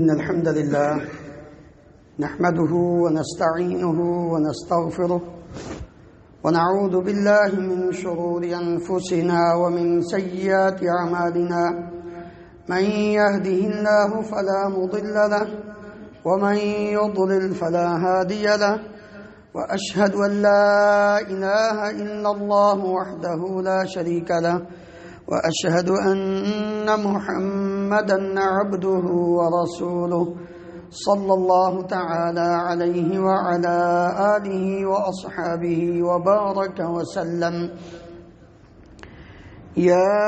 إن الحمد لله نحمده ونستعينه ونستغفره ونعوذ بالله من شرور أنفسنا ومن سيئات أعمالنا من يهده الله فلا مضل له ومن يضلل فلا هادي له وأشهد أن لا إله إلا الله وحده لا شريك له وأشهد أن محمدًا عبده ورسوله صلى الله تعالى عليه وعلى آله وأصحابه وبارك وسلم. يا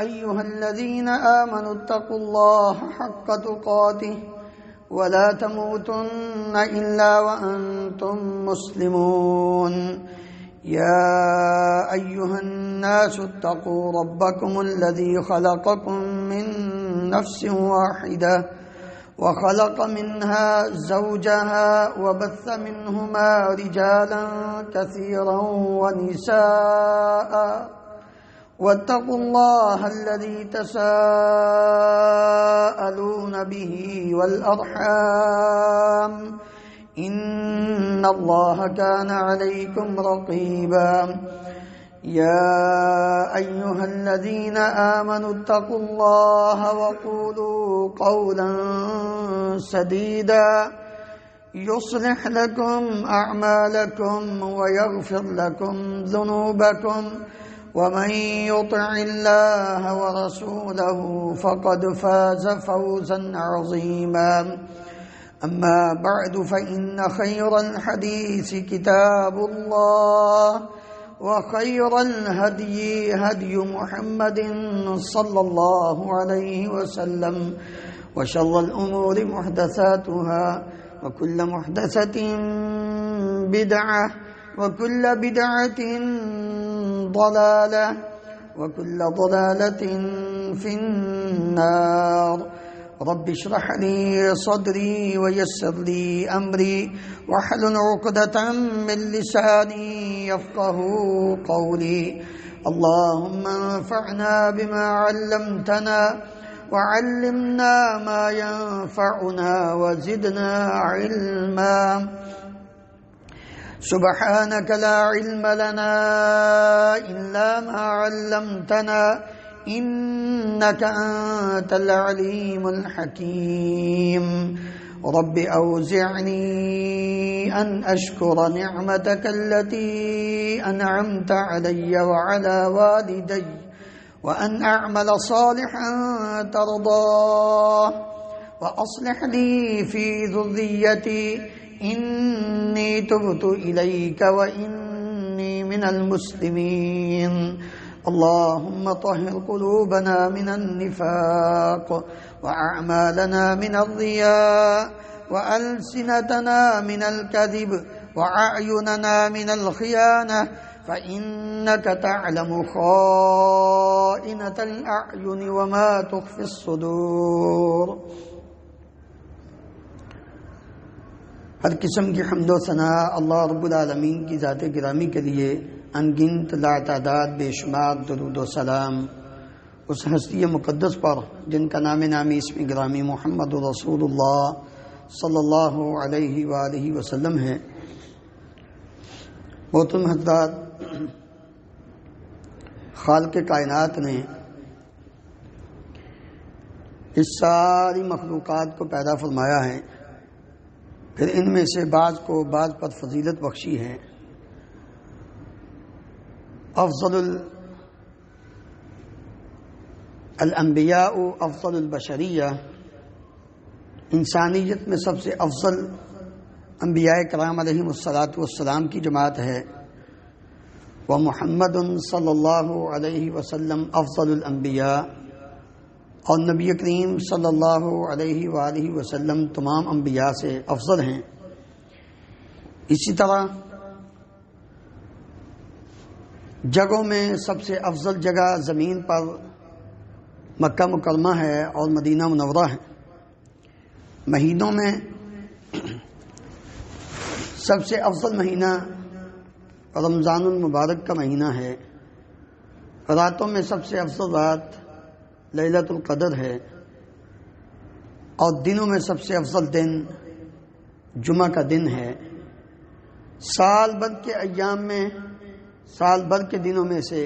أيها الذين آمنوا اتقوا الله حق تقاته ولا تموتن إلا وأنتم مسلمون. يا أيها الناس اتقوا ربكم الذي خلقكم من نفس واحدة وخلق منها زوجها وبث منهما رجالا كثيرا ونساء واتقوا الله الذي تساءلون به والأرحام إن الله كان عليكم رقيبا. يا أيها الذين آمنوا اتقوا الله وقولوا قولا سديدا يصلح لكم أعمالكم ويغفر لكم ذنوبكم ومن يطع الله ورسوله فقد فاز فوزا عظيما. أما بعد فإن خير الحديث كتاب الله وخير الهدي هدي محمد صلى الله عليه وسلم وشر الأمور محدثاتها وكل محدثة بدعة وكل بدعة ضلالة وكل ضلالة في النار. رب اشرح لي صدري ويسر لي أمري واحلل عقدة من لساني يفقه قولي. اللهم انفعنا بما علمتنا وعلمنا ما ينفعنا وزدنا علما. سبحانك لا علم لنا إلا ما علمتنا إنك أنت العليم الحكيم. رب أوزعني أن أشكر نعمتك التي أنعمت علي وعلى والدي وأن أعمل صالحا ترضاه وأصلح لي في ذريتي إني تبت إليك وإني من المسلمين. اللهم طهر قلوبنا من النفاق وأعمالنا من الرياء وألسنتنا من الكذب وأعيننا من الخيانة فإنك تعلم خائنة الأعين وما تخفي الصدور. ہر قسم کی حمد و ثنا اللہ رب العالمین کی ذات گرامی کے لیے انگنت لا تعداد بے شمار درود و سلام اس ہستی مقدس پر جن کا نام نامی اسم گرامی محمد رسول اللہ صلی اللہ علیہ وآلہ وسلم ہے. محترم حضرات، خالق کائنات نے اس ساری مخلوقات کو پیدا فرمایا ہے، پھر ان میں سے بعض کو بعض پر فضیلت بخشی ہے. افضل الانبیاء افضل البشریہ، انسانیت میں سب سے افضل انبیاء کرام علیہم الصلاۃ والسلام کی جماعت ہے. ومحمد صلی اللہ علیہ وسلم افضل الانبیاء، اور نبی کریم صلی اللہ علیہ وآلہ وسلم تمام انبیاء سے افضل ہیں. اسی طرح جگہوں میں سب سے افضل جگہ زمین پر مکہ مکرمہ ہے اور مدینہ منورہ ہے. مہینوں میں سب سے افضل مہینہ رمضان المبارک کا مہینہ ہے. راتوں میں سب سے افضل رات لیلۃ القدر ہے. اور دنوں میں سب سے افضل دن جمعہ کا دن ہے۔ سال بھر کے ایام میں، سال بھر کے دنوں میں سے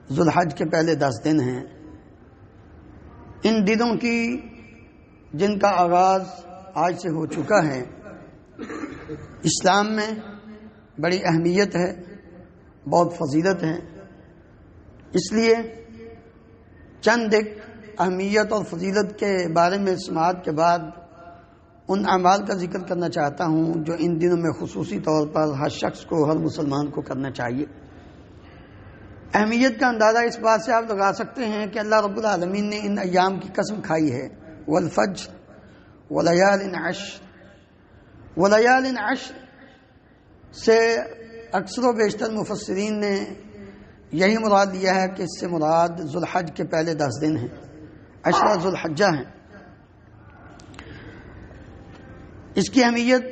ذوالحج کے پہلے 10 دن ہیں۔ ان دنوں کی جن کا آغاز آج سے ہو چکا ہے، اسلام میں بڑی اہمیت ہے، بہت فضیلت ہے۔ اس لیے چند ایک اہمیت اور فضیلت کے بارے میں سماعت کے بعد ان اعمال کا ذکر کرنا چاہتا ہوں جو ان دنوں میں خصوصی طور پر ہر شخص کو، ہر مسلمان کو کرنا چاہیے۔ اہمیت کا اندازہ اس بات سے آپ لگا سکتے ہیں کہ اللہ رب العالمین نے ان ایام کی قسم کھائی ہے، والفجر ولیال عشر۔ ولیال عشر سے اکثر و بیشتر مفسرین نے یہی مراد لیا ہے کہ اس سے مراد ذوالحج کے پہلے 10 دن ہیں، عشرہ ذوالحجہ ہیں۔ اس کی اہمیت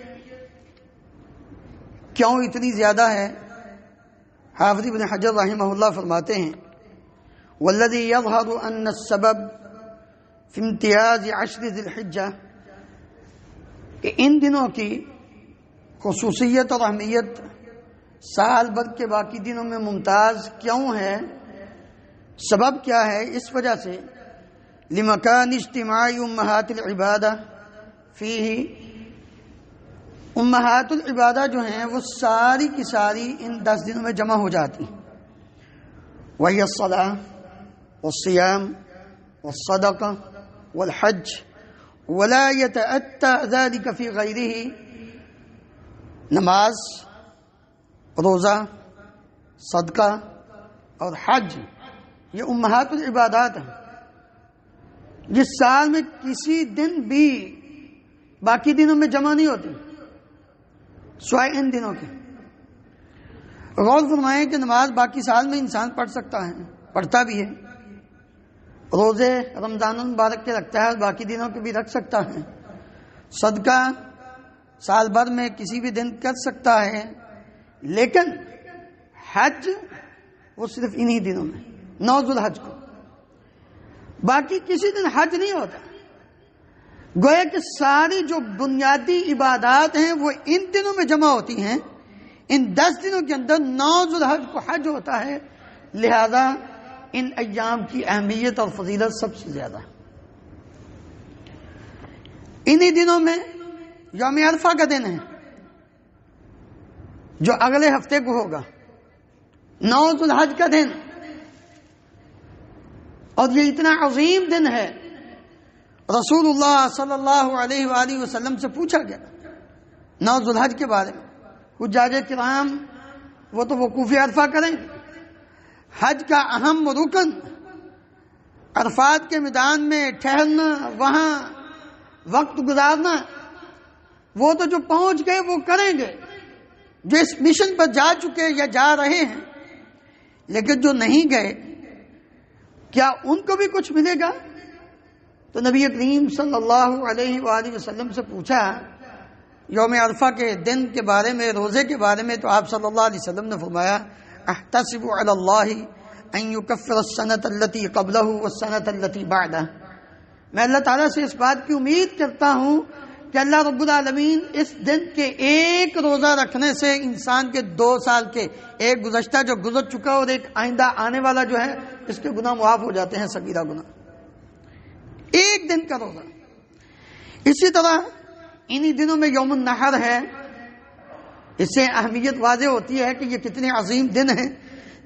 کیوں اتنی زیادہ ہے؟ حافظ ابن حجر رحمہ اللہ فرماتے ہیں والذی یظہر ان السبب فی امتیاز عشر ذی الحجہ، کہ ان دنوں کی خصوصیت اور اہمیت سال بھر کے باقی دنوں میں ممتاز کیوں ہے، سبب کیا ہے؟ اس وجہ سے لمکان اجتماع امہات العبادہ فیہ، امہات العبادہ جو ہیں وہ ساری کی ساری ان 10 دنوں میں جمع ہو جاتی ہیں۔ وہی الصلاۃ والصیام والصدقہ والحج ولا يتأتى ذلك فی غیرہ، نماز، روزہ، صدقہ اور حج، یہ امہات العبادات ہیں جس سال میں کسی دن بھی باقی دنوں میں جمع نہیں ہوتی سوائے ان دنوں کے۔ غور فرمائیں کہ نماز باقی سال میں انسان پڑھ سکتا ہے، پڑھتا بھی ہے، روزے رمضان المبارک کے رکھتا ہے، باقی دنوں کے بھی رکھ سکتا ہے، صدقہ سال بھر میں کسی بھی دن کر سکتا ہے، لیکن حج وہ صرف انہی دنوں میں، 9 ذوالحج کو، باقی کسی دن حج نہیں ہوتا۔ گویا کہ ساری جو بنیادی عبادات ہیں وہ ان دنوں میں جمع ہوتی ہیں، ان 10 دنوں کے اندر 9 ذوالحج کو حج ہوتا ہے، لہذا ان ایام کی اہمیت اور فضیلت سب سے زیادہ ہے۔ انہی دنوں میں یوم عرفہ کا دن ہے جو اگلے ہفتے کو ہوگا، 9 ذوالحج کا دن، اور یہ اتنا عظیم دن ہے، رسول اللہ صلی اللہ علیہ وآلہ وسلم سے پوچھا گیا 9 ذوالحج کے بارے میں۔ حجاج کرام وہ تو وقوف عرفہ کریں، حج کا اہم رکن عرفات کے میدان میں ٹھہرنا، وہاں وقت گزارنا، وہ تو جو پہنچ گئے وہ کریں گے، جو اس مشن پر جا چکے یا جا رہے ہیں، لیکن جو نہیں گئے کیا ان کو بھی کچھ ملے گا؟ تو نبی کریم صلی اللہ علیہ وآلہ وسلم سے پوچھا یوم عرفہ کے دن کے بارے میں، روزے کے بارے میں، تو آپ صلی اللہ علیہ وسلم نے فرمایا احتسب علی اللہ ان یکفر السنۃ التی قبلہ والسنۃ التی بعدہ، میں اللہ تعالیٰ سے اس بات کی امید کرتا ہوں کہ اللہ رب العالمین اس دن کے ایک روزہ رکھنے سے انسان کے 2 سال کے، ایک گزشتہ جو گزر چکا اور ایک آئندہ آنے والا جو ہے، اس کے گناہ معاف ہو جاتے ہیں، صغیرہ گناہ، ایک دن کا روزہ۔ اسی طرح انہی دنوں میں یوم النحر ہے، اس سے اہمیت واضح ہوتی ہے کہ یہ کتنے عظیم دن ہیں۔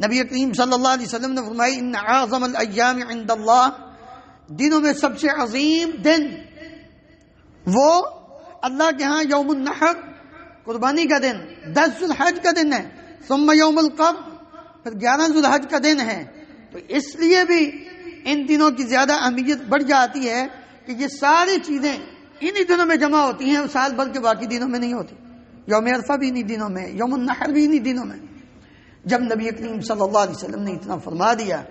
نبی کریم صلی اللہ علیہ وسلم نے فرمائی ان اعظم الایام عند اللہ، دنوں میں سب سے عظیم دن وہ اللہ کے ہاں یوم النحر، قربانی کا دن، 10 ذوالحج کا دن ہے، ثم یوم القر، پھر 11 ذوالحج کا دن ہے۔ تو اس لیے بھی ان دنوں کی زیادہ اہمیت بڑھ جاتی ہے کہ یہ ساری چیزیں انہی دنوں میں جمع ہوتی ہیں، سال بھر کے باقی دنوں میں نہیں ہوتی۔ یوم عرفہ بھی انہی دنوں میں، یوم النحر بھی انہی دنوں میں۔ جب نبی کریم صلی اللہ علیہ وسلم نے اتنا فرما دیا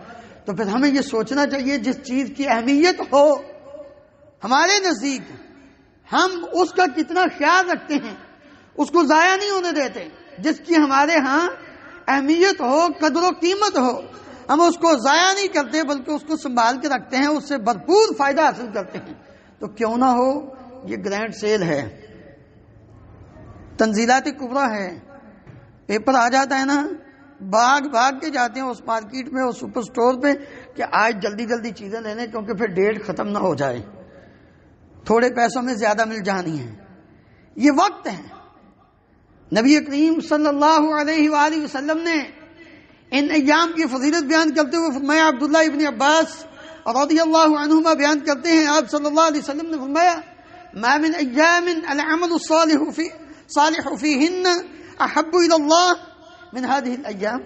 تو پھر ہمیں یہ سوچنا چاہیے جس چیز کی اہمیت ہو ہمارے نزدیک، ہم اس کا کتنا خیال رکھتے ہیں، اس کو ضائع نہیں ہونے دیتے۔ جس کی ہمارے ہاں اہمیت ہو، قدر و قیمت ہو، ہم اس کو ضائع نہیں کرتے بلکہ اس کو سنبھال کے رکھتے ہیں، اس سے بھرپور فائدہ حاصل کرتے ہیں۔ تو کیوں نہ ہو یہ گرینڈ سیل ہے، تنزیلات کبریٰ ہے، پیپر آ جاتا ہے نا، بھاگ کے جاتے ہیں اس مارکیٹ میں، اس سپر سٹور پہ کہ آج جلدی جلدی چیزیں لینے، کیونکہ پھر ڈیٹ ختم نہ ہو جائے، تھوڑے پیسوں میں زیادہ مل جانی ہے۔ یہ وقت ہے۔ نبی کریم صلی اللہ علیہ وآلہ وسلم نے ان ایام کی فضیلت بیان کرتے ہوئے فرمایا، عبداللہ ابن عباس رضی اللہ عنہما بیان کرتے ہیں، آپ صلی اللہ علیہ وسلم نے فرمایا، ما من ایام العمل الصالح فیہن احب الی اللہ من هذه الایام۔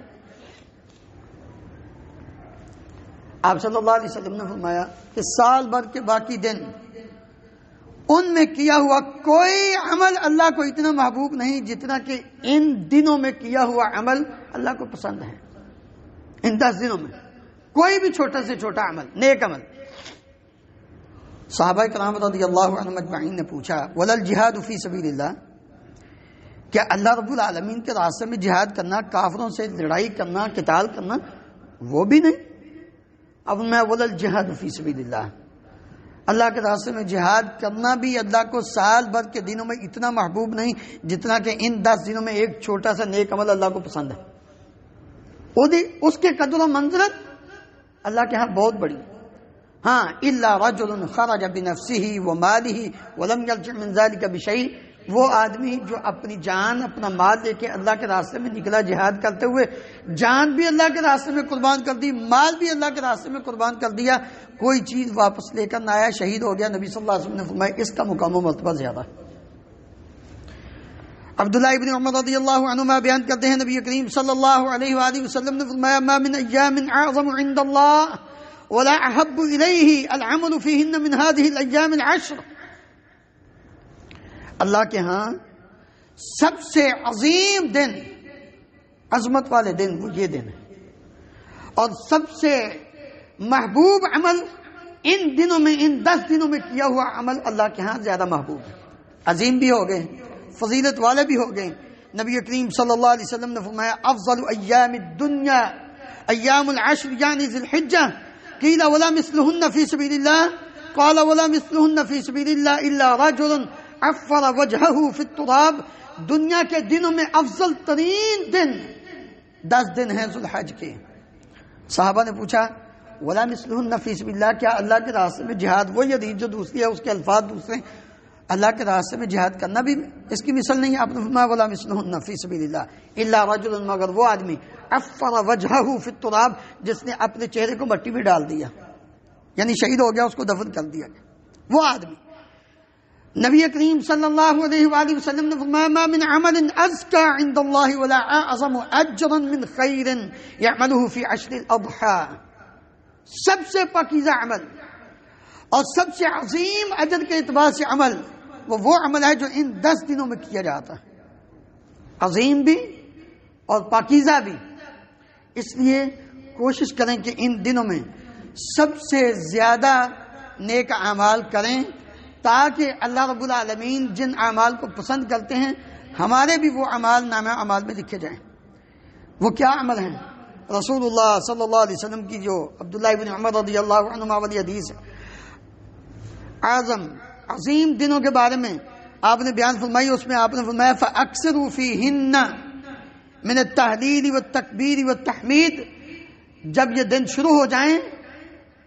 آپ صلی اللہ علیہ وسلم نے فرمایا کہ سال بھر کے باقی دن ان میں کیا ہوا کوئی عمل اللہ کو اتنا محبوب نہیں جتنا کہ ان دنوں میں کیا ہوا عمل اللہ کو پسند ہے۔ ان 10 دنوں میں کوئی بھی چھوٹا سے چھوٹا عمل، نیک عمل۔ صحابہ کرام رضی اللہ عنہم اجمعین نے پوچھا، ولا الجہاد فی سبیل اللہ، کیا اللہ رب العالمین کے راستے میں جہاد کرنا، کافروں سے لڑائی کرنا، قتال کرنا، وہ بھی نہیں؟ اب میں ولا الجہاد فی سبیل اللہ، اللہ کے راستے میں جہاد کرنا بھی اللہ کو سال بھر کے دنوں میں اتنا محبوب نہیں جتنا کہ ان 10 دنوں میں ایک چھوٹا سا نیک عمل اللہ کو پسند ہے۔ اس کے قدر و منزلت اللہ کے ہاں بہت بڑی۔ ہاں الا رجل خرج بنفسه وماله ولم يرجع من ذلك بشيء، وہ آدمی جو اپنی جان، اپنا مال لے کے اللہ کے راستے میں نکلا جہاد کرتے ہوئے، جان بھی اللہ کے راستے میں قربان کر دی، مال بھی اللہ کے راستے میں قربان کر دیا، کوئی چیز واپس لے کر نہ آیا، شہید ہو گیا، نبی صلی اللہ علیہ وسلم نے فرمایا اس کا مقام و مرتبہ زیادہ ہے۔ عبداللہ ابن عمر رضی اللہ عنہما بیان کرتے ہیں، نبی کریم صلی اللہ علیہ وآلہ وسلم نے فرمایا، ما من ایام اعظم عند اللہ ولا احب الیہ العمل فیہن من هذه الایام العشر۔ اللہ کے ہاں سب سے عظیم دن، عظمت والے دن وہ یہ دن ہے، اور سب سے محبوب عمل ان دنوں میں، ان 10 دنوں میں کیا ہوا عمل اللہ کے ہاں زیادہ محبوب ہے، عظیم بھی ہو گئے، فضیلت والے بھی ہو گئے۔ نبی کریم صلی اللہ علیہ وسلم نے فرمایا، افضل ایام الدنیا ایام العشر یعنی ذی الحجہ، قیل ولا مثلہن فی سبیل اللہ، قال ولا مثلہن فی سبیل اللہ الا رجل عفر وجہہ فی التراب۔ دنیا کے دنوں میں افضل ترین دن 10 دن ہیں ذو الحج کے۔ صحابہ نے پوچھا، ولا مثلہن فی سبیل اللہ، کیا اللہ کے راستے میں جہاد، وہی حدیث جو دوسری ہے اس کے الفاظ دوسرے، اللہ کے راستے میں جہاد کرنا بھی اس کی مثل نہیں ہے؟ آپ نے فرمایا ولا مثلہن فی سبیل اللہ الا رجل، مگر وہ آدمی عفر وجہہ فی التراب جس نے اپنے چہرے کو مٹی میں ڈال دیا، یعنی شہید ہو گیا، اس کو دفن کر دیا گیا، وہ آدمی۔ نبی کریم صلی اللہ علیہ وآلہ وسلم نے فرمایا، ما من عمل ازکى عند اللہ ولا اعظم اجرا من خیر یعملہ فی عشر الاضحى، سب سے پاکیزہ عمل اور سب سے عظیم اجر کے اعتبار سے عمل وہ عمل ہے جو ان 10 دنوں میں کیا جاتا ہے، عظیم بھی اور پاکیزہ بھی۔ اس لیے کوشش کریں کہ ان دنوں میں سب سے زیادہ نیک اعمال کریں، تاکہ اللہ رب العالمین جن اعمال کو پسند کرتے ہیں ہمارے بھی وہ اعمال نامہ اعمال میں لکھے جائیں۔ وہ کیا عمل ہیں؟ رسول اللہ صلی اللہ علیہ وسلم کی جو عبداللہ ابن عمر رضی اللہ عنہما والی حدیث ہے، عظیم دنوں کے بارے میں آپ نے بیان فرمائی، اس میں آپ نے فرمایا فَأَكْثِرُوا فِيهِنَّ مِنَ التَّهْلِيلِ وَالتَّكْبِيرِ وَالتَّحْمِيدِ، جب یہ دن شروع ہو جائیں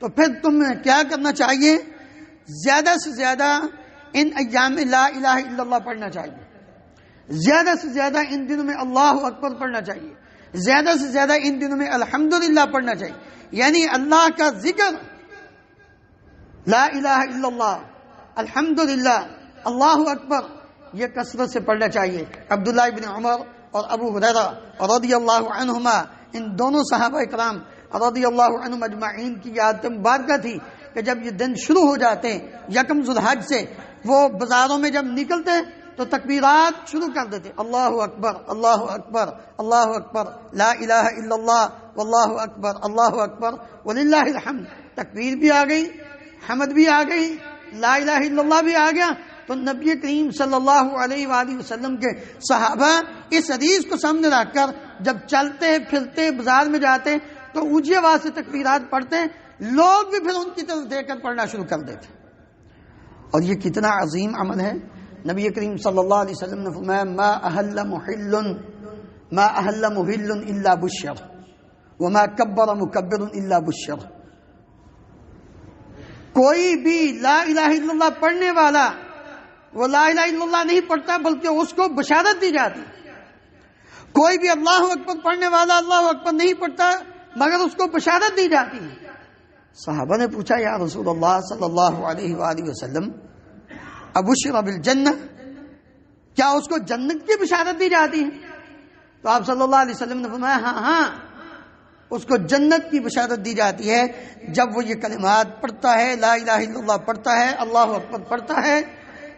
تو پھر تمہیں کیا کرنا چاہیے؟ زیادہ سے زیادہ ان ایام میں لا الہ الا اللہ پڑھنا چاہیے، زیادہ سے زیادہ ان دنوں میں اللہ اکبر پڑھنا چاہیے، زیادہ سے زیادہ ان دنوں میں الحمدللہ پڑھنا چاہیے، یعنی اللہ کا ذکر، لا الہ الا اللہ، الحمدللہ، اللہ اکبر، یہ کثرت سے پڑھنا چاہیے۔ عبداللہ ابن عمر اور ابو ہریرہ رضی اللہ عنہما، ان دونوں صحابہ کرام رضی اللہ عنہم اجمعین کی عادت مبارکہ تھی کہ جب یہ دن شروع ہو جاتے ہیں یکم ذو الحج سے، وہ بازاروں میں جب نکلتے تو تکبیرات شروع کر دیتے، اللہ اکبر اللہ اکبر اللہ اکبر، لا الہ الا اللہ واللہ اکبر اللہ اکبر وللہ الحمد، تکبیر بھی آ گئی، حمد بھی آ گئی، لا الہ الا اللہ بھی آ گیا۔ تو نبی کریم صلی اللہ علیہ وآلہ وسلم کے صحابہ اس حدیث کو سامنے رکھ کر جب چلتے پھرتے بازار میں جاتے تو اونچی آواز سے تکبیرات پڑھتے، لوگ بھی پھر ان کی طرف دیکھ کر پڑھنا شروع کر دیتے۔ اور یہ کتنا عظیم عمل ہے. نبی کریم صلی اللہ علیہ وسلم نے فرمایا ما احل محل الا بشر وما کبر مکبر الا بشر. کوئی بھی لا الہ الا اللہ پڑھنے والا وہ لا الہ الا اللہ نہیں پڑھتا بلکہ اس کو بشارت دی جاتی. کوئی بھی اللہ اکبر پڑھنے والا اللہ اکبر نہیں پڑھتا مگر اس کو بشارت دی جاتی. صحابہ نے پوچھا یا رسول اللہ صلی اللہ علیہ وآلہ وسلم ابشر بالجنہ، کیا اس کو جنت کی بشارت دی جاتی ہے؟ تو آپ صلی اللہ علیہ وسلم نے فرمایا ہاں اس کو جنت کی بشارت دی جاتی ہے جب وہ یہ کلمات پڑھتا ہے، لا الہ الا اللہ پڑھتا ہے، اللہ اکبر پڑھتا ہے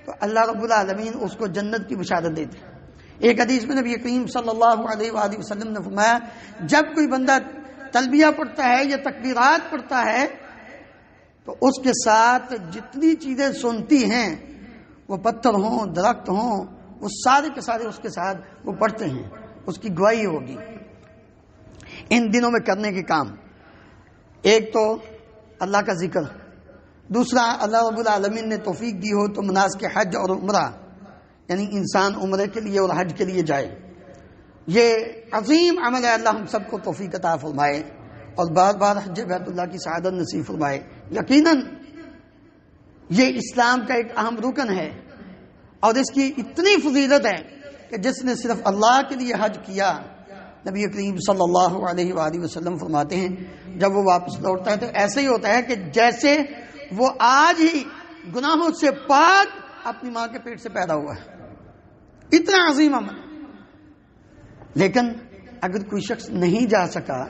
تو اللہ رب العالمین اس کو جنت کی بشارت دیتے ہیں. ایک حدیث میں نبی کریم صلی اللہ علیہ وآلہ وسلم نے فرمایا جب کوئی بندہ تلبیہ پڑھتا ہے یا تکبیرات پڑھتا ہے تو اس کے ساتھ جتنی چیزیں سنتی ہیں وہ پتھر ہوں درخت ہوں وہ سارے کے سارے اس کے ساتھ وہ پڑھتے ہیں، اس کی گواہی ہوگی. ان دنوں میں کرنے کے کام ایک تو اللہ کا ذکر، دوسرا اللہ رب العالمین نے توفیق دی ہو تو مناسک حج اور عمرہ، یعنی انسان عمرے کے لیے اور حج کے لیے جائے. یہ عظیم عمل ہے، اللہ ہم سب کو توفیق عطا فرمائے اور بار بار حج بیت اللہ کی سعادت نصیب فرمائے. یقیناً یہ اسلام کا ایک اہم رکن ہے اور اس کی اتنی فضیلت ہے کہ جس نے صرف اللہ کے لیے حج کیا، نبی کریم صلی اللہ علیہ وآلہ وسلم فرماتے ہیں جب وہ واپس لوٹتا ہے تو ایسے ہی ہوتا ہے کہ جیسے وہ آج ہی گناہوں سے پاک اپنی ماں کے پیٹ سے پیدا ہوا ہے. اتنا عظیم عمل. لیکن اگر کوئی شخص نہیں جا سکا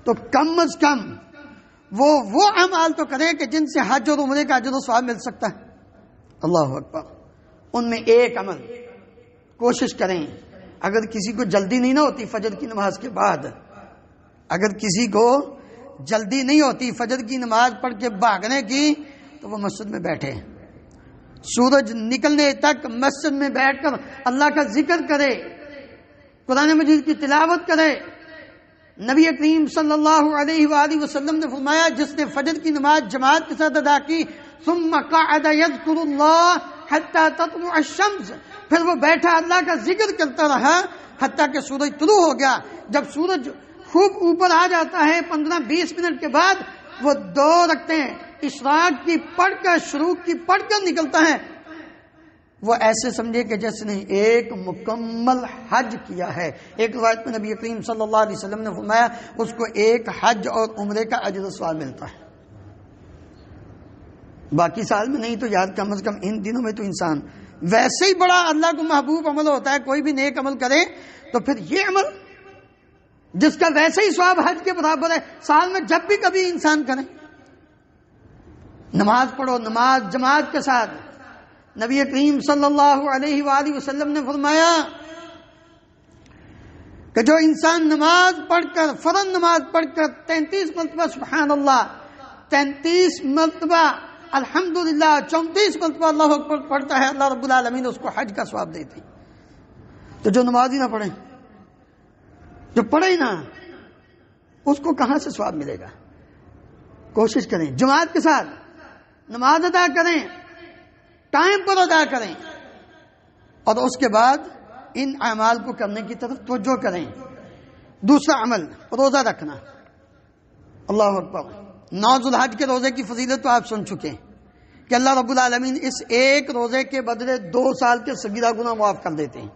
تو کم از کم وہ اعمال تو کرے کہ جن سے حج اور عمرے کا اجر و ثواب مل سکتا ہے. اللہ اکبر. ان میں ایک عمل کوشش کریں، اگر کسی کو جلدی نہیں نہ ہوتی فجر کی نماز کے بعد، اگر کسی کو جلدی نہیں ہوتی فجر کی نماز پڑھ کے بھاگنے کی تو وہ مسجد میں بیٹھے، سورج نکلنے تک مسجد میں بیٹھ کر اللہ کا ذکر کرے، قرآن مجید کی تلاوت کرے. نبی کریم صلی اللہ علیہ وآلہ وسلم نے فرمایا جس نے فجر کی نماز جماعت کے ساتھ ادا کی ثم قعد یذکر اللہ حتی تطلع الشمس، پھر وہ بیٹھا اللہ کا ذکر کرتا رہا حتیٰ کہ سورج طلوع ہو گیا. جب سورج خوب اوپر آ جاتا ہے 15-20 منٹ کے بعد وہ 2 رکعتیں اشراق کی پڑھ کر شروق کی پڑھ کر نکلتا ہے. وہ ایسے سمجھے کہ جس نے ایک مکمل حج کیا ہے. ایک روایت میں نبی کریم صلی اللہ علیہ وسلم نے فرمایا اس کو ایک حج اور عمرے کا اجر و ثواب ملتا ہے. باقی سال میں نہیں تو یاد کم از کم ان دنوں میں تو انسان ویسے ہی بڑا اللہ کو محبوب عمل ہوتا ہے. کوئی بھی نیک عمل کرے تو پھر یہ عمل جس کا ویسے ہی ثواب حج کے برابر ہے سال میں جب بھی کبھی انسان کرے. نماز پڑھو، نماز جماعت کے ساتھ. نبی کریم صلی اللہ علیہ وآلہ وسلم نے فرمایا کہ جو انسان نماز پڑھ کر فرض نماز پڑھ کر 33 مرتبہ سبحان اللہ، 33 مرتبہ الحمدللہ، 34 مرتبہ اللہ اکبر پڑھتا ہے اللہ رب العالمین اس کو حج کا ثواب دیتے. تو جو نماز ہی نہ پڑھے، جو پڑھے نا، اس کو کہاں سے ثواب ملے گا؟ کوشش کریں جماعت کے ساتھ نماز ادا کریں، ٹائم پر ادا کریں اور اس کے بعد ان اعمال کو کرنے کی طرف توجہ کریں. دوسرا عمل روزہ رکھنا. اللہ اکبر. 9 ذوالحج کے روزے کی فضیلت تو آپ سن چکے کہ اللہ رب العالمین اس ایک روزے کے بدلے 2 سال کے صغیرہ گناہ معاف کر دیتے ہیں.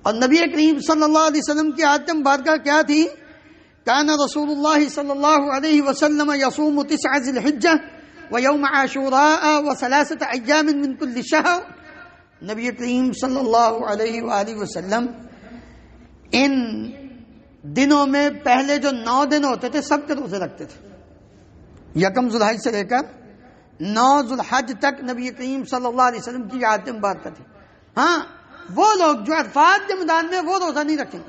اور نبی کریم صلی اللہ علیہ وسلم کی عادت مبارکہ کیا تھی؟ کان رسول اللہ صلی اللہ علیہ وسلم یصوم 9 ذی الحجہ ویوم عاشوراء و3 ایام من کل شہر. نبی کریم صلی اللہ علیہ وآلہ وسلم ان دنوں میں پہلے جو 9 دن ہوتے تھے سب کے روزے رکھتے تھے. 1 ذوالحج سے لے کر 9 ذوالحج تک نبی کریم صلی اللہ علیہ وسلم کی عادت مبارکہ تھی. ہاں وہ لوگ جو عرفات کے میدان میں وہ روزہ نہیں رکھیں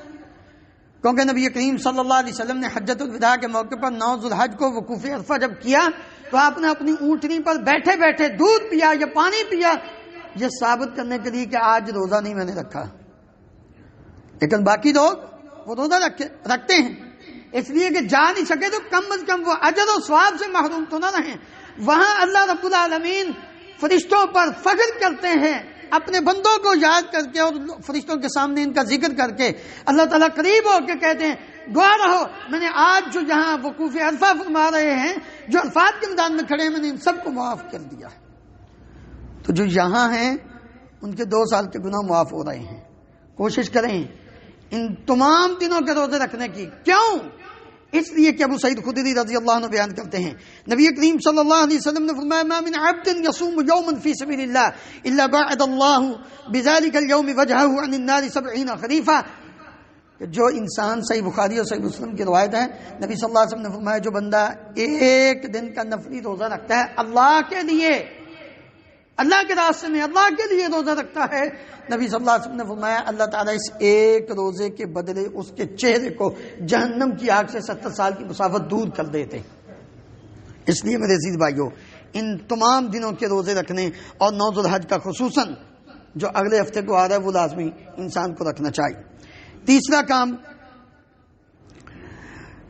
کیونکہ نبی کریم صلی اللہ علیہ وسلم نے حجۃ الوداع کے موقع پر 9 ذوالحج کو وقوف عرفہ جب کیا تو آپ نے اپنی اونٹنی پر بیٹھے بیٹھے دودھ پیا یا پانی پیا، یہ ثابت کرنے کے لیے کہ آج روزہ نہیں میں نے رکھا. لیکن باقی لوگ وہ روزہ رکھتے ہیں اس لیے کہ جا نہیں سکے تو کم از کم وہ اجر و ثواب سے محروم تو نہ رہیں. وہاں اللہ رب العالمین فرشتوں پر فخر کرتے ہیں، اپنے بندوں کو یاد کر کے اور فرشتوں کے سامنے ان کا ذکر کر کے اللہ تعالیٰ قریب ہو کے کہتے ہیں گواہ رہو میں نے آج جو یہاں وقوف عرفہ فرما رہے ہیں، جو الفاظ کے میدان میں کھڑے ہیں، میں نے ان سب کو معاف کر دیا۔ تو جو یہاں ہیں ان کے 2 سال کے گناہ معاف ہو رہے ہیں۔ کوشش کریں ان تمام دنوں کے روزے رکھنے کی۔ کیوں؟ اس لیے کہ ابو سعید خدری رضی اللہ عنہ بیان کرتے ہیں نبی کریم صلی اللہ علیہ وسلم نے فرمایا ما من عبد يصوم يوما في سبيل الله الا بعد الله بذلك اليوم وجهه عن النار 70 خريفا۔ جو انسان، صحیح بخاری اور صحیح مسلم کی روایت ہے، نبی صلی اللہ علیہ وسلم نے فرمایا جو بندہ ایک دن کا نفلی روزہ رکھتا ہے اللہ کے لیے، اللہ کے راستے میں اللہ کے لیے روزہ رکھتا ہے، نبی صلی اللہ علیہ وسلم نے فرمایا اللہ تعالیٰ اس ایک روزے کے بدلے اس کے چہرے کو جہنم کی آگ سے 70 سال کی مسافت دور کر دیتے۔ اس لیے میرے عزیز بھائیوں، ان تمام دنوں کے روزے رکھنے اور 9 ذو الحج کا خصوصاً جو اگلے ہفتے کو آ رہا ہے وہ لازمی انسان کو رکھنا چاہیے۔ تیسرا کام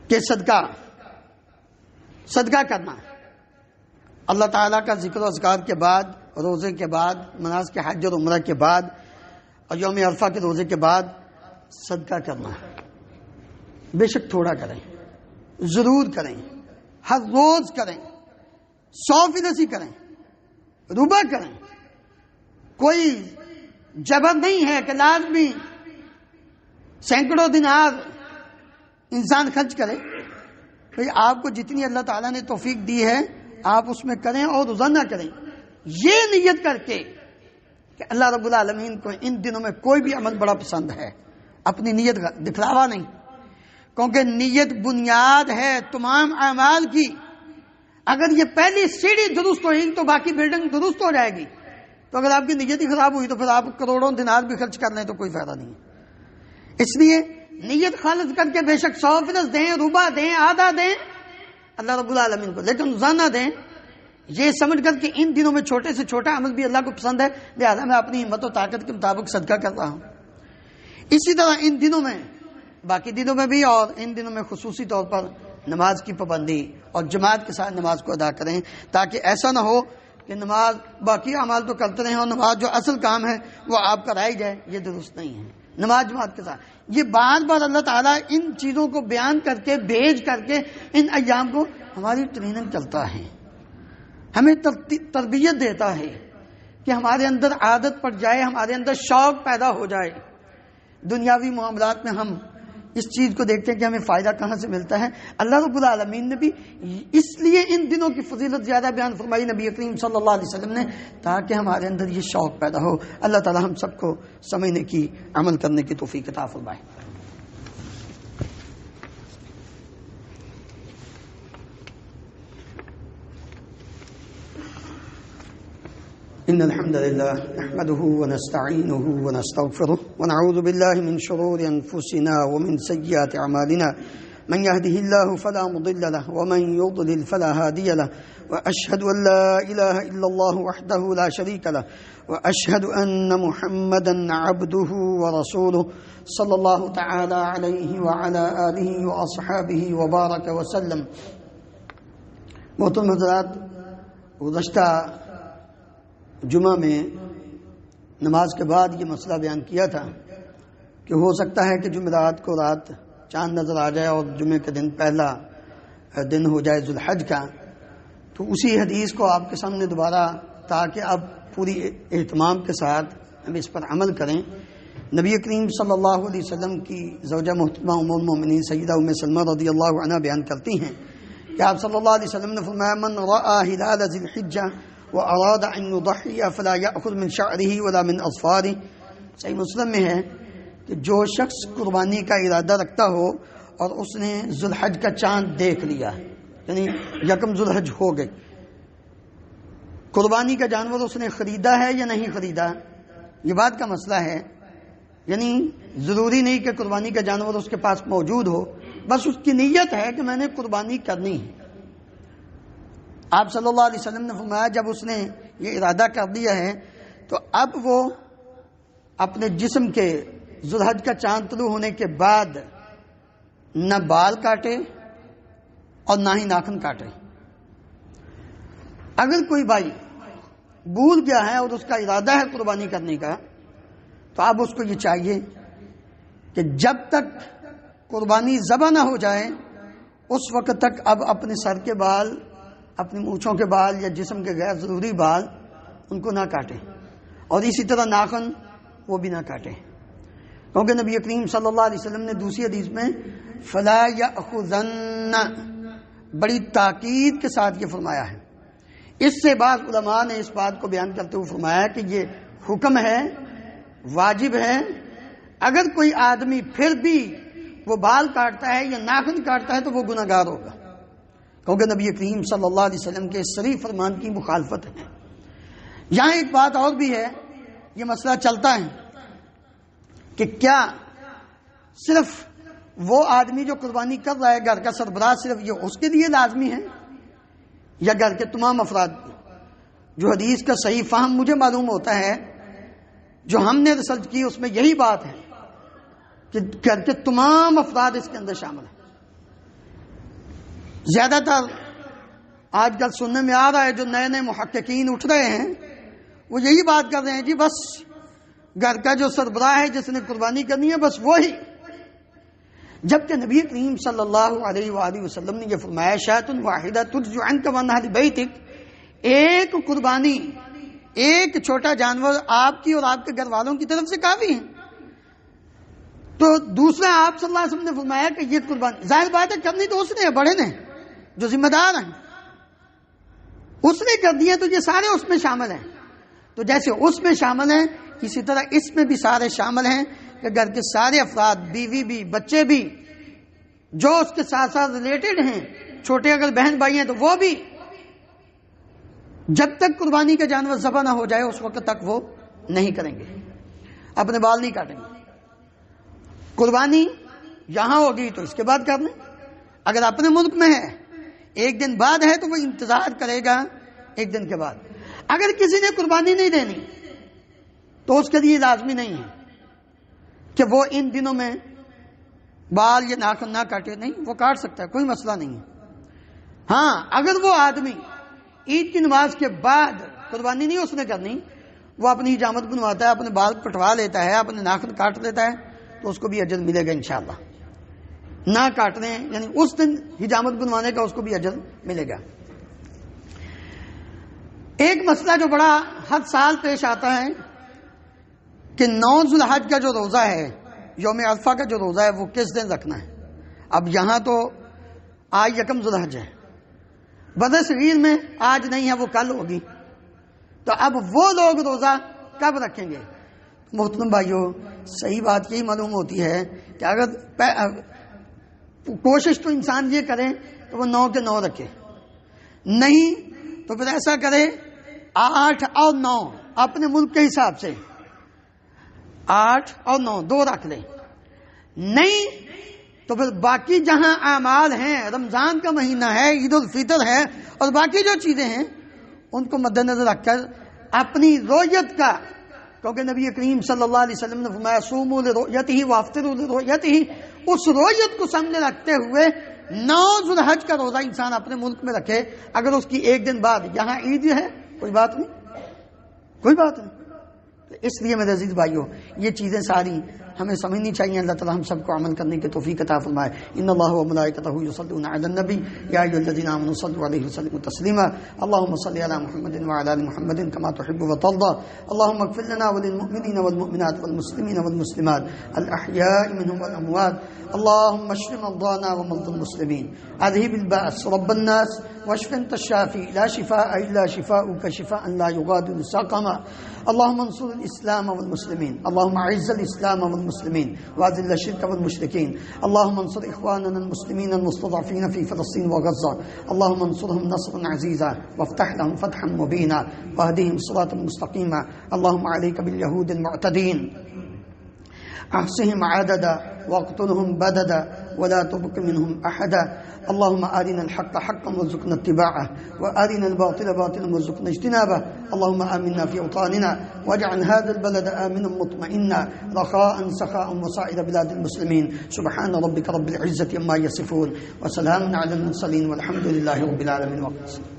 کہ صدقہ کرنا۔ اللہ تعالیٰ کا ذکر و اذکار کے بعد، روزے کے بعد، مناسک حج اور عمرہ کے بعد اور یوم عرفہ کے روزے کے بعد صدقہ کرنا، بے شک تھوڑا کریں، ضرور کریں، ہر روز کریں، 100% کریں، ربع کریں۔ کوئی جبر نہیں ہے کہ لازمی سینکڑوں دینار انسان خرچ کرے۔ بھئی آپ کو جتنی اللہ تعالیٰ نے توفیق دی ہے آپ اس میں کریں اور روزانہ کریں، یہ نیت کر کے کہ اللہ رب العالمین کو ان دنوں میں کوئی بھی عمل بڑا پسند ہے، اپنی نیت دکھلاوا نہیں، کیونکہ نیت بنیاد ہے تمام اعمال کی۔ اگر یہ پہلی سیڑھی درست ہوئی تو باقی بلڈنگ درست ہو جائے گی۔ تو اگر آپ کی نیت ہی خراب ہوئی تو پھر آپ کروڑوں دینار بھی خرچ کر لیں تو کوئی فائدہ نہیں ہے۔ اس لیے نیت خالص کر کے بے شک 100% دیں، ربع دیں، آدھا دیں اللہ رب العالمین کو، لیکن روزانہ دیں، یہ سمجھ کر کہ ان دنوں میں چھوٹے سے چھوٹا عمل بھی اللہ کو پسند ہے، لہذا میں اپنی ہمت و طاقت کے مطابق صدقہ کر رہا ہوں۔ اسی طرح ان دنوں میں، باقی دنوں میں بھی اور ان دنوں میں خصوصی طور پر نماز کی پابندی اور جماعت کے ساتھ نماز کو ادا کریں، تاکہ ایسا نہ ہو کہ نماز باقی اعمال تو کرتے رہیں اور نماز جو اصل کام ہے وہ آپ کرائی جائے، یہ درست نہیں ہے۔ نماز جماعت کے ساتھ یہ بار بار اللہ تعالیٰ ان چیزوں کو بیان کر کے بھیج کر کے ان ایام کو ہماری ٹریننگ چلتا ہے، ہمیں تربیت دیتا ہے کہ ہمارے اندر عادت پڑ جائے، ہمارے اندر شوق پیدا ہو جائے۔ دنیاوی معاملات میں ہم اس چیز کو دیکھتے ہیں کہ ہمیں فائدہ کہاں سے ملتا ہے۔ اللہ رب العالمین نے بھی اس لیے ان دنوں کی فضیلت زیادہ بیان فرمائی نبی کریم صلی اللہ علیہ وسلم نے، تاکہ ہمارے اندر یہ شوق پیدا ہو۔ اللہ تعالی ہم سب کو سمجھنے کی، عمل کرنے کی توفیق عطا فرمائے۔ إن الحمد لله نحمده ونستعينه ونستغفره ونعوذ بالله من شرور أنفسنا ومن سيئات أعمالنا من يهده الله فلا مضل له ومن يضلل فلا هادي له وأشهد أن لا إله إلا الله وحده لا شريك له وأشهد أن محمدا عبده ورسوله صلى الله تعالى عليه وعلى آله وأصحابه وبارك وسلم۔ محترم حضرات، گزشتہ جمعہ میں نماز کے بعد یہ مسئلہ بیان کیا تھا کہ ہو سکتا ہے کہ جمعرات کو رات چاند نظر آ جائے اور جمعے کے دن پہلا دن ہو جائے ذو الحج کا، تو اسی حدیث کو آپ کے سامنے دوبارہ، تاکہ اب پوری اہتمام کے ساتھ ہم اس پر عمل کریں۔ نبی کریم صلی اللہ علیہ وسلم کی زوجہ محترمہ ام المؤمنین سیدہ ام سلمہ رضی اللہ عنہ بیان کرتی ہیں کہ آپ صلی اللہ علیہ وسلم نے فرمایا من رأى ہلال ذی الحجہ وَأَرَادَ أَن يُضَحِّيَ فَلَا يَأْخُذْ مِنْ شَعْرِهِ وَلَا مِنْ أَظْفَارِهِ۔ صحیح مسلم میں ہے کہ جو شخص قربانی کا ارادہ رکھتا ہو اور اس نے ذو الحج کا چاند دیکھ لیا، یعنی یکم ذو الحج ہو گئی، قربانی کا جانور اس نے خریدا ہے یا نہیں خریدا، یہ بات کا مسئلہ ہے۔ یعنی ضروری نہیں کہ قربانی کا جانور اس کے پاس موجود ہو، بس اس کی نیت ہے کہ میں نے قربانی کرنی ہے۔ آپ صلی اللہ علیہ وسلم نے فرمایا جب اس نے یہ ارادہ کر دیا ہے تو اب وہ اپنے جسم کے ذو الحج کا چاند طلوع ہونے کے بعد نہ بال کاٹے اور نہ ہی ناخن کاٹے۔ اگر کوئی بھائی بھول گیا ہے اور اس کا ارادہ ہے قربانی کرنے کا، تو اب اس کو یہ چاہیے کہ جب تک قربانی ذبح نہ ہو جائے اس وقت تک اب اپنے سر کے بال، اپنی مونچھوں کے بال یا جسم کے غیر ضروری بال ان کو نہ کاٹیں، اور اسی طرح ناخن وہ بھی نہ کاٹیں، کیونکہ نبی کریم صلی اللہ علیہ وسلم نے دوسری حدیث میں فلا یأخذن بڑی تاکید کے ساتھ یہ فرمایا ہے۔ اس سے بعض علماء نے اس بات کو بیان کرتے ہوئے فرمایا کہ یہ حکم ہے، واجب ہے، اگر کوئی آدمی پھر بھی وہ بال کاٹتا ہے یا ناخن کاٹتا ہے تو وہ گناہ گار ہوگا، کیونکہ نبی کریم صلی اللہ علیہ وسلم کے صریح فرمان کی مخالفت ہے۔ یہاں ایک بات اور بھی ہے، یہ مسئلہ چلتا ہے کہ کیا صرف وہ آدمی جو قربانی کر رہا ہے گھر کا سربراہ صرف یہ اس کے لیے لازمی ہے یا گھر کے تمام افراد؟ جو حدیث کا صحیح فہم مجھے معلوم ہوتا ہے، جو ہم نے ریسرچ کی، اس میں یہی بات ہے کہ گھر کے تمام افراد اس کے اندر شامل ہیں۔ زیادہ تر آج کل سننے میں آ رہا ہے، جو نئے نئے محققین اٹھ رہے ہیں وہ یہی بات کر رہے ہیں، جی بس گھر کا جو سربراہ ہے جس نے قربانی کرنی ہے بس وہی، جبکہ نبی کریم صلی اللہ علیہ وآلہ وسلم نے یہ فرمایا شاۃ واحدہ ترجع عنک من اہل بیتک، ایک قربانی، ایک چھوٹا جانور آپ کی اور آپ کے گھر والوں کی طرف سے کافی ہے۔ تو دوسرا آپ صلی اللہ علیہ وسلم نے فرمایا کہ یہ قربانی ظاہر بات ہے کرنی تو اس نے، بڑے نے جو ذمہ دار ہیں اس نے کر دی ہے، تو یہ سارے اس میں شامل ہیں۔ تو جیسے اس میں شامل ہیں اسی طرح اس میں بھی سارے شامل ہیں کہ گھر کے سارے افراد، بیوی بھی، بچے بھی، جو اس کے ساتھ ساتھ ریلیٹڈ ہیں، چھوٹے اگر بہن بھائی ہیں تو وہ بھی، جب تک قربانی کا جانور ذبح نہ ہو جائے اس وقت تک وہ نہیں کریں گے، اپنے بال نہیں کاٹیں گے۔ قربانی یہاں ہوگی تو اس کے بعد کر لیں، اگر اپنے ملک میں ہے ایک دن بعد ہے تو وہ انتظار کرے گا ایک دن کے بعد۔ اگر کسی نے قربانی نہیں دینی تو اس کے لیے لازمی نہیں ہے کہ وہ ان دنوں میں بال یا ناخن نہ کاٹے، نہیں، وہ کاٹ سکتا ہے، کوئی مسئلہ نہیں ہے۔ ہاں اگر وہ آدمی عید کی نماز کے بعد قربانی نہیں اس نے کرنی، وہ اپنی حجامت بنواتا ہے، اپنے بال کٹوا لیتا ہے، اپنے ناخن کاٹ لیتا ہے تو اس کو بھی اجر ملے گا انشاءاللہ۔ نہ کاٹنے یعنی اس دن حجامت بنوانے کا اس کو بھی اجر ملے گا۔ ایک مسئلہ جو بڑا ہر سال پیش آتا ہے کہ 9 ذو الحج کا جو روزہ ہے، یوم عرفہ کا جو روزہ ہے، وہ کس دن رکھنا ہے۔ اب یہاں تو آج 1 ذو الحج ہے، بدر صغیر میں آج نہیں ہے، وہ کل ہوگی، تو اب وہ لوگ روزہ کب رکھیں گے؟ محترم بھائیو، صحیح بات یہی معلوم ہوتی ہے کہ اگر کوشش تو انسان یہ کرے تو وہ 9 کے 9 رکھے، نہیں تو پھر ایسا کرے 8 اور 9 اپنے ملک کے حساب سے 8 اور 9 2 رکھ لیں، نہیں تو پھر باقی جہاں اعمال ہیں، رمضان کا مہینہ ہے، عید الفطر ہے اور باقی جو چیزیں ہیں ان کو مد نظر رکھ کر اپنی رویت کا، کیونکہ نبی کریم صلی اللہ علیہ وسلم نے فرمایا صوموا لرؤیتہ وافطروا لرؤیتہ، اس رویت کو سامنے رکھتے ہوئے 9 ذو الحج کا روزہ انسان اپنے ملک میں رکھے، اگر اس کی ایک دن بعد یہاں عید ہے کوئی بات نہیں، کوئی بات نہیں۔ اس لیے میرے عزیز بھائیوں، یہ چیزیں ساری ہمیں سمجھنی چاہیے۔ اللہ تعالی ہم سب کو عمل کرنے کی توفیق عطا فرمائے۔ ان اللہ و ملائکتہ یصلون علی النبی یا ایھا الذین آمنوا صلوا علیہ وسلموا تسلیما اللهم صل علی محمد وعلى ال محمد كما تحب وترضى اللهم اغفر لنا وللمؤمنین والمؤمنات والمسلمین والمسلمات الاحیاء منهم والاموات اللهم اشف مرضانا ومرضى المسلمين اذهب البأس رب الناس واشف انت الشافي لا شفاء الا شفاؤك شفاء لا يغادر سقما اللهم انصر الاسلام والمسلمين اللهم اعز الاسلام والمسلمين واذل الشرك والمشركين اللهم انصر اخواننا المسلمين المستضعفين في فلسطين وغزة اللهم انصرهم نصرا عزيزا وافتح لهم فتحا مبينا واهدهم صراطا مستقيما اللهم عليك باليهود المعتدين احصهم عددا واقتلهم بددا ولا تبق منهم احدا اللهم آرنا الحق حقا وارزقنا اتباعه وآرنا الباطل باطلا وارزقنا اجتنابه اللهم آمنا في أوطاننا واجعل هذا البلد آمنا مطمئنا رخاء سخاء وسائر بلاد المسلمين سبحان ربك رب العزة عما يصفون وسلام على المرسلين والحمد لله رب العالمين.